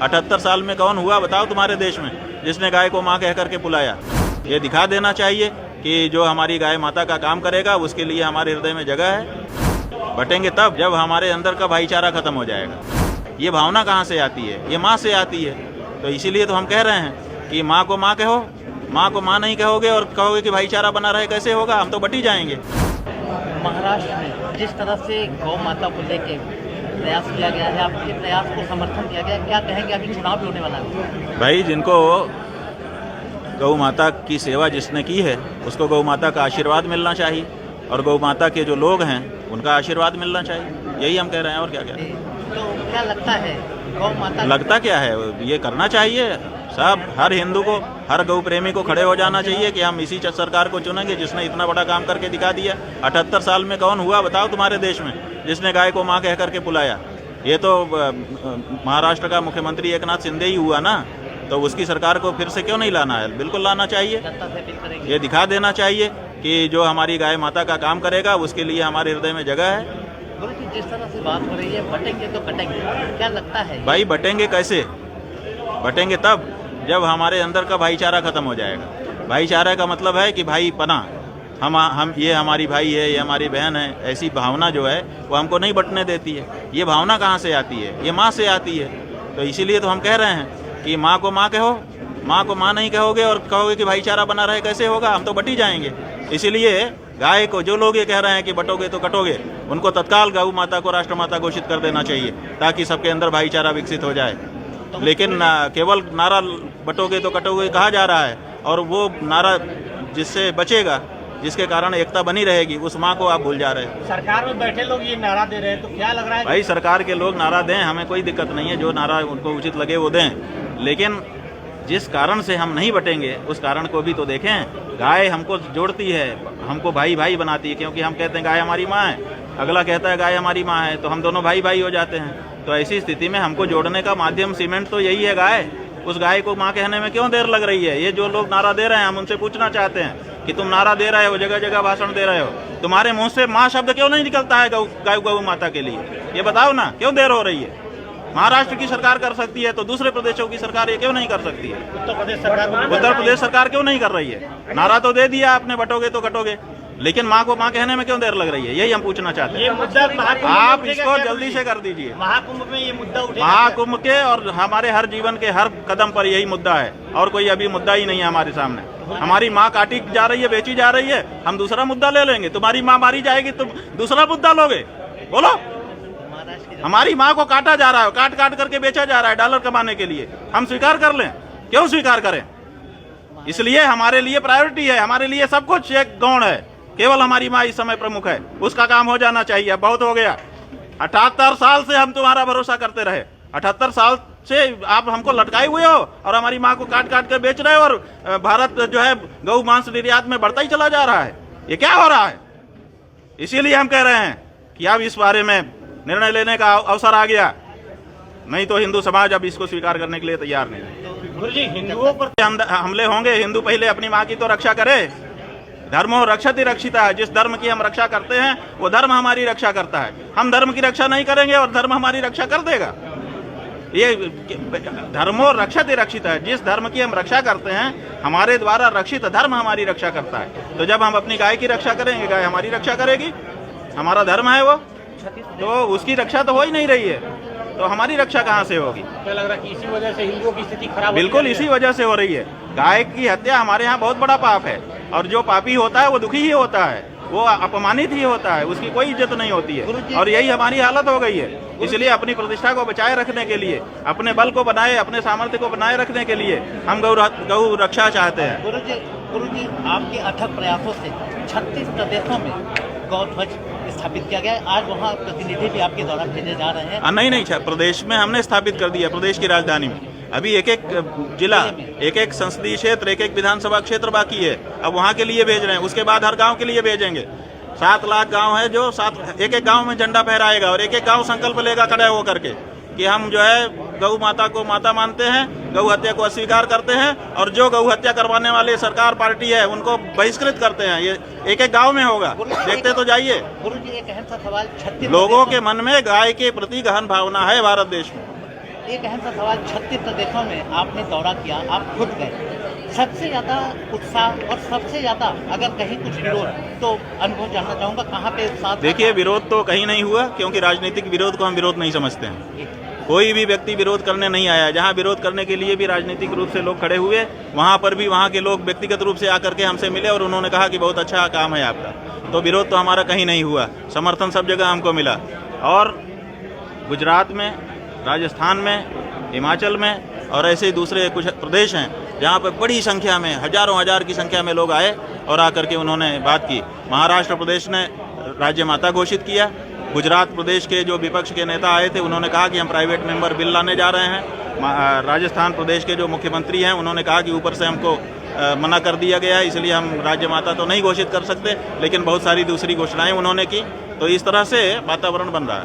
78 साल में कौन हुआ बताओ तुम्हारे देश में जिसने गाय को माँ कह करके बुलाया। ये दिखा देना चाहिए कि जो हमारी गाय माता का काम करेगा उसके लिए हमारे हृदय में जगह है। बटेंगे तब जब हमारे अंदर का भाईचारा खत्म हो जाएगा। ये भावना कहाँ से आती है? ये माँ से आती है। तो इसीलिए तो हम कह रहे हैं कि माँ को माँ कहो, माँ को माँ नहीं कहोगे और कहोगे कि भाईचारा बना रहे, कैसे होगा? हम तो बट ही जाएंगे। महाराष्ट्र में जिस तरह से गौ माता को लेके प्रयास किया गया है, आपके प्रयास को समर्थन किया गया, क्या कहेंगे? अभी चुनाव भी होने वाला है भाई, जिनको गौ माता की सेवा जिसने की है उसको गौ माता का आशीर्वाद मिलना चाहिए और गौ माता के जो लोग हैं उनका आशीर्वाद मिलना चाहिए। यही हम कह रहे हैं। और क्या कह रहे हैं? तो क्या लगता है गौ माता लगता क्या है? ये करना चाहिए सब। हर हिंदू को, हर गौ प्रेमी को खड़े हो जाना चाहिए कि हम इसी सरकार को चुनेंगे जिसने इतना बड़ा काम करके दिखा दिया। 78 साल में कौन हुआ बताओ तुम्हारे देश में जिसने गाय को माँ कह करके बुलाया? ये तो महाराष्ट्र का मुख्यमंत्री एकनाथ शिंदे ही हुआ ना। तो उसकी सरकार को फिर से क्यों नहीं लाना है? बिल्कुल लाना चाहिए। ये दिखा देना चाहिए कि जो हमारी गाय माता का काम करेगा उसके लिए हमारे हृदय में जगह है। गुरुजी, जिस तरह से बात हो रही है बटेंगे तो कटेंगे, क्या लगता है? भाई बटेंगे कैसे? बटेंगे तब जब हमारे अंदर का भाईचारा खत्म हो जाएगा। भाईचारा का मतलब है कि भाई पना, हम ये हमारी भाई है, ये हमारी बहन है, ऐसी भावना जो है वो हमको नहीं बटने देती है। ये भावना कहाँ से आती है? ये माँ से आती है। तो इसीलिए तो हम कह रहे हैं कि माँ को माँ कहो, माँ को माँ नहीं कहोगे और कहोगे कि भाईचारा बना रहे, कैसे होगा? हम तो बट ही जाएंगे। इसीलिए गाय को जो लोग ये कह रहे हैं कि बटोगे तो कटोगे, उनको तत्काल गौ माता को राष्ट्रमाता घोषित कर देना चाहिए ताकि सबके अंदर भाईचारा विकसित हो जाए। लेकिन केवल नारा बटोगे तो कटोगे कहा जा रहा है और वो नारा जिससे बचेगा, जिसके कारण एकता बनी रहेगी, उस माँ को आप भूल जा रहे हैं। सरकार में बैठे लोग ये नारा दे रहे हैं तो क्या लग रहा है? भाई सरकार के लोग नारा दें, हमें कोई दिक्कत नहीं है, जो नारा उनको उचित लगे वो दें, लेकिन जिस कारण से हम नहीं बटेंगे उस कारण को भी तो देखें। गाय हमको जोड़ती है, हमको भाई भाई बनाती है, क्योंकि हम कहते हैं गाय हमारी माँ है, अगला कहता है गाय हमारी माँ है, तो हम दोनों भाई भाई हो जाते हैं। तो ऐसी स्थिति में हमको जोड़ने का माध्यम सीमेंट तो यही है गाय। उस गाय को माँ कहने में क्यों देर लग रही है? ये जो लोग नारा दे रहे हैं, हम उनसे पूछना चाहते हैं कि तुम नारा दे रहे हो, जगह जगह भाषण दे रहे हो, तुम्हारे मुंह से माँ शब्द क्यों नहीं निकलता है गौ माता के लिए? ये बताओ ना, क्यों देर हो रही है? महाराष्ट्र की सरकार कर सकती है तो दूसरे प्रदेशों की सरकार ये क्यों नहीं कर सकती है? उत्तर प्रदेश सरकार क्यों नहीं कर रही है? नारा तो दे दिया आपने, बटोगे तो कटोगे, लेकिन माँ को माँ कहने में क्यों देर लग रही है? यही हम पूछना चाहते हैं। ये मुद्दा आप इसको जल्दी से कर दीजिए। महाकुंभ में ये मुद्दा उठेगा। महाकुंभ के और हमारे हर जीवन के हर कदम पर यही मुद्दा है और कोई अभी मुद्दा ही नहीं है हमारे सामने। हमारी माँ काटी जा रही है, बेची जा रही है, हम दूसरा मुद्दा ले लेंगे। तुम्हारी माँ मारी जाएगी, तुम दूसरा मुद्दा लोगे? बोलो। हमारी माँ को काटा जा रहा है, काट काट करके बेचा जा रहा है डॉलर कमाने के लिए, हम स्वीकार कर लें? क्यों स्वीकार करें? इसलिए हमारे लिए प्रायोरिटी है, हमारे लिए सब कुछ एक गौण है, केवल हमारी माँ इस समय प्रमुख है। उसका काम हो जाना चाहिए। अब बहुत हो गया। 78 साल से हम तुम्हारा भरोसा करते रहे, 78 साल से आप हमको लटकाए हुए हो और हमारी माँ को काट काट कर बेच रहे हो और भारत जो है गौ मांस निर्यात में बढ़ता ही चला जा रहा है। ये क्या हो रहा है? इसीलिए हम कह रहे हैं कि अब इस बारे में निर्णय लेने का अवसर आ गया, नहीं तो हिंदू समाज अब इसको स्वीकार करने के लिए तैयार नहीं है। गुरुजी, हिंदुओं पर हमले होंगे, हिंदू पहले अपनी माँ की तो रक्षा करे। धर्मो रक्षति रक्षिता है। जिस धर्म की हम रक्षा करते हैं वो धर्म हमारी रक्षा करता है। हम धर्म की रक्षा नहीं करेंगे और धर्म हमारी रक्षा कर देगा। ये धर्मो रक्षति रक्षिता है। जिस धर्म की हम रक्षा करते हैं, हमारे द्वारा रक्षित धर्म हमारी रक्षा करता है। तो जब हम अपनी गाय की रक्षा करेंगे, गाय हमारी रक्षा करेगी, हमारा धर्म है वो, तो उसकी रक्षा तो हो ही नहीं रही है, तो हमारी रक्षा कहाँ से होगी? क्या लग रहा है कि इसी वजह से हिंदुओं की स्थिति खराब? बिल्कुल इसी वजह से हो रही है। गाय की हत्या हमारे यहाँ बहुत बड़ा पाप है और जो पापी होता है वो दुखी ही होता है, वो अपमानित ही होता है, उसकी कोई इज्जत नहीं होती है और यही हमारी हालत हो गई है। इसलिए अपनी प्रतिष्ठा को बचाए रखने के लिए, अपने बल को बनाए, अपने सामर्थ्य को बनाए रखने के लिए हम गौ रक्षा चाहते हैं। गुरुजी, आपके अथक प्रयासों से 36 प्रदेशों में गौ ध्वज स्थापित किया गया है। आज वहाँ प्रतिनिधि भी आपके द्वारा भेजे जा रहे हैं। नहीं, प्रदेश में हमने स्थापित कर दिया, प्रदेश की राजधानी में। अभी एक एक जिला, एक एक संसदीय क्षेत्र, एक एक विधानसभा क्षेत्र बाकी है, अब वहाँ के लिए भेज रहे हैं। उसके बाद हर गांव के लिए भेजेंगे। 7 लाख गांव है, जो एक एक गांव में झंडा फहराएगा और एक एक गांव संकल्प लेगा खड़ा हो करके कि हम जो है गौ माता को माता मानते हैं, गौ हत्या को अस्वीकार करते हैं और जो गौ हत्या करवाने वाले सरकार पार्टी है उनको बहिष्कृत करते हैं। ये एक एक गांव में होगा, देखते तो जाइए। गुरुजी, एक अहम सा सवाल, 36 लोगों के मन में गाय के प्रति गहन भावना है भारत देश में। एक अहम सा सवाल, 36 प्रदेशों में आपने दौरा किया, आप खुद गए, सबसे ज़्यादा उत्साह और सबसे ज़्यादा अगर कहीं कुछ विरोध, तो अनुभव जानना चाहूँगा कहाँ पे उत्साह था? देखिए, विरोध तो कहीं नहीं हुआ, क्योंकि राजनीतिक विरोध को हम विरोध नहीं समझते हैं। कोई भी व्यक्ति विरोध करने नहीं आया। जहां विरोध करने के लिए भी राजनीतिक रूप से लोग खड़े हुए, वहां पर भी वहां के लोग व्यक्तिगत रूप से आकर के हमसे मिले और उन्होंने कहा कि बहुत अच्छा काम है आपका। तो विरोध तो हमारा कहीं नहीं हुआ, समर्थन सब जगह हमको मिला। और गुजरात में, राजस्थान में, हिमाचल में और ऐसे दूसरे कुछ प्रदेश हैं जहाँ पर बड़ी संख्या में, हजारों हजार की संख्या में लोग आए और आकर के उन्होंने बात की। महाराष्ट्र प्रदेश ने राज्य माता घोषित किया। गुजरात प्रदेश के जो विपक्ष के नेता आए थे उन्होंने कहा कि हम प्राइवेट मेंबर बिल लाने जा रहे हैं। राजस्थान प्रदेश के जो मुख्यमंत्री हैं उन्होंने कहा कि ऊपर से हमको मना कर दिया गया है, इसलिए हम राज्य माता तो नहीं घोषित कर सकते, लेकिन बहुत सारी दूसरी घोषणाएं उन्होंने की। तो इस तरह से वातावरण बन रहा है।